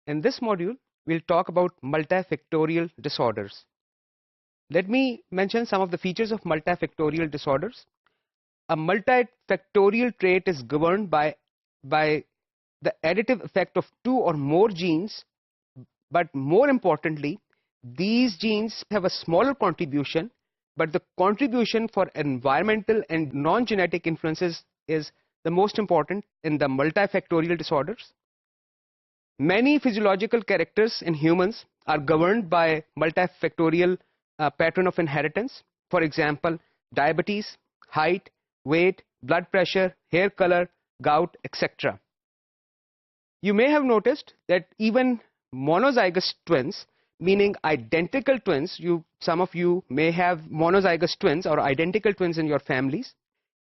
In this module, we'll talk about multifactorial disorders. Let me mention some of the features of multifactorial disorders. A multifactorial trait is governed by the additive effect of two or more genes, but more importantly, these genes have a smaller contribution, but the contribution for environmental and non-genetic influences is the most important in the multifactorial disorders. Many physiological characters in humans are governed by multifactorial pattern of inheritance. For example, diabetes, height, weight, blood pressure, hair color, gout, etc. You may have noticed that even monozygous twins, meaning identical twins, some of you may have monozygous twins or identical twins in your families.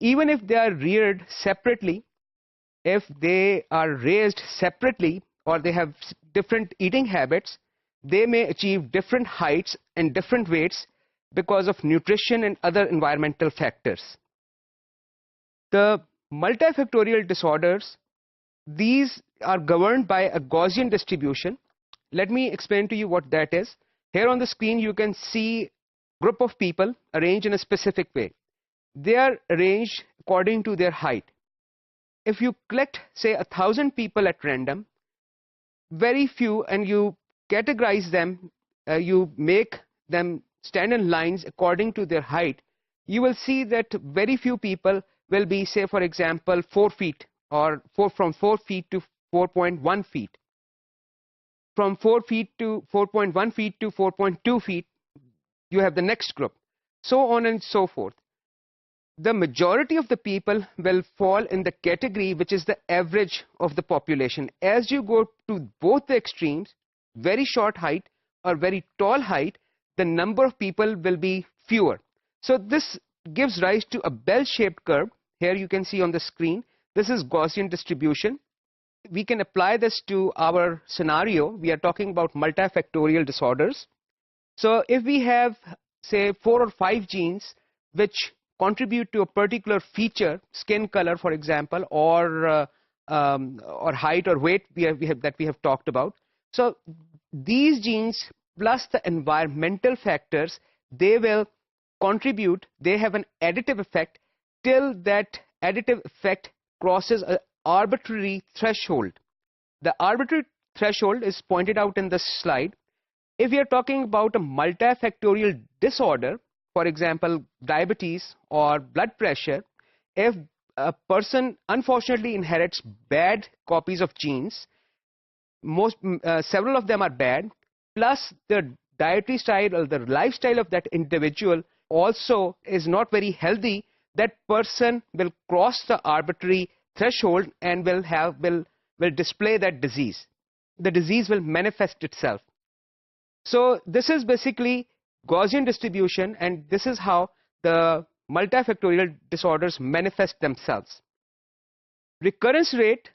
Even if they are reared separately, if they are raised separately, or they have different eating habits, they may achieve different heights and different weights because of nutrition and other environmental factors. The multifactorial disorders, these are governed by a Gaussian distribution. Let me explain to you what that is. Here on the screen you can see a group of people arranged in a specific way. They are arranged according to their height. If you collect, say, 1,000 people at random, very few, and you categorize them, you make them stand in lines according to their height, you will see that very few people will be, say, for example, 4 feet, or from 4 feet to 4.1 feet. From 4 feet to 4.1 feet to 4.2 feet, you have the next group, so on and so forth. The majority of the people will fall in the category which is the average of the population. As you go to both the extremes, very short height or very tall height, the number of people will be fewer. So this gives rise to a bell-shaped curve. Here you can see on the screen, this is Gaussian distribution. We can apply this to our scenario. We are talking about multifactorial disorders. So if we have, say, 4 or 5 genes which contribute to a particular feature, skin color, for example, or height or weight that we have talked about. So these genes plus the environmental factors, they will contribute, they have an additive effect till that additive effect crosses an arbitrary threshold. The arbitrary threshold is pointed out in this slide. If we are talking about a multifactorial disorder, for example, diabetes or blood pressure, if a person unfortunately inherits bad copies of genes, several of them are bad, plus the dietary style or the lifestyle of that individual also is not very healthy, that person will cross the arbitrary threshold and will display that disease. The disease will manifest itself. So this is basically Gaussian distribution, and this is how the multifactorial disorders manifest themselves. Recurrence rate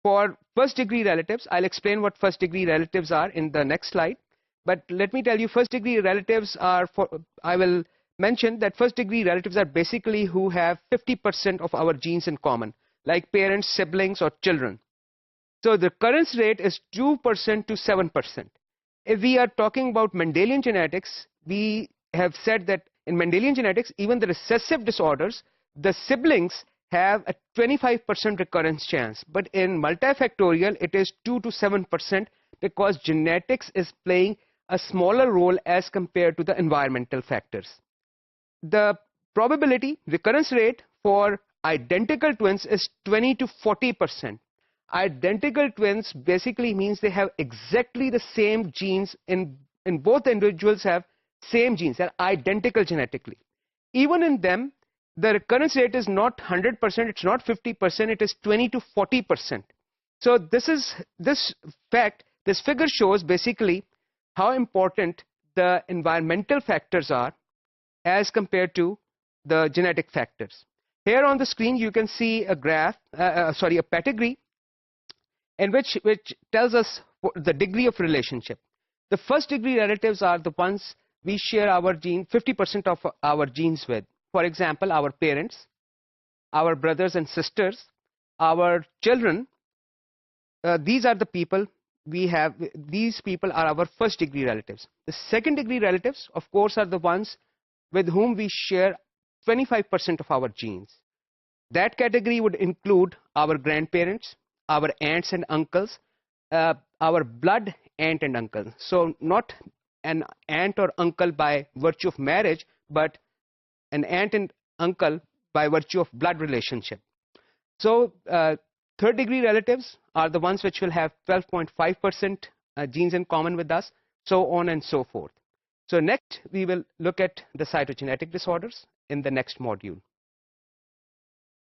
for first degree relatives, I'll explain what first degree relatives are in the next slide, but let me tell you, first degree relatives are, I will mention that first degree relatives are basically who have 50% of our genes in common, like parents, siblings, or children. So the recurrence rate is 2% to 7%. If we are talking about Mendelian genetics, we have said that in Mendelian genetics, even the recessive disorders, the siblings have a 25% recurrence chance. But in multifactorial, it is 2 to 7% because genetics is playing a smaller role as compared to the environmental factors. The probability recurrence rate for identical twins is 20 to 40%. Identical twins basically means they have exactly the same genes in both individuals have same genes, they're identical genetically. Even in them, the recurrence rate is not 100%, it's not 50%, it is 20 to 40%. So this figure shows basically how important the environmental factors are as compared to the genetic factors. Here on the screen you can see a graph, a pedigree, and which tells us the degree of relationship. The first degree relatives are the ones we share our gene, 50% of our genes with. For example, our parents, our brothers and sisters, our children. These are the people these people are our first degree relatives. The second degree relatives, of course, are the ones with whom we share 25% of our genes. That category would include our grandparents, our aunts and uncles, our blood aunt and uncle. So not an aunt or uncle by virtue of marriage, but an aunt and uncle by virtue of blood relationship. So third degree relatives are the ones which will have 12.5% genes in common with us, so on and so forth. So next we will look at the cytogenetic disorders in the next module.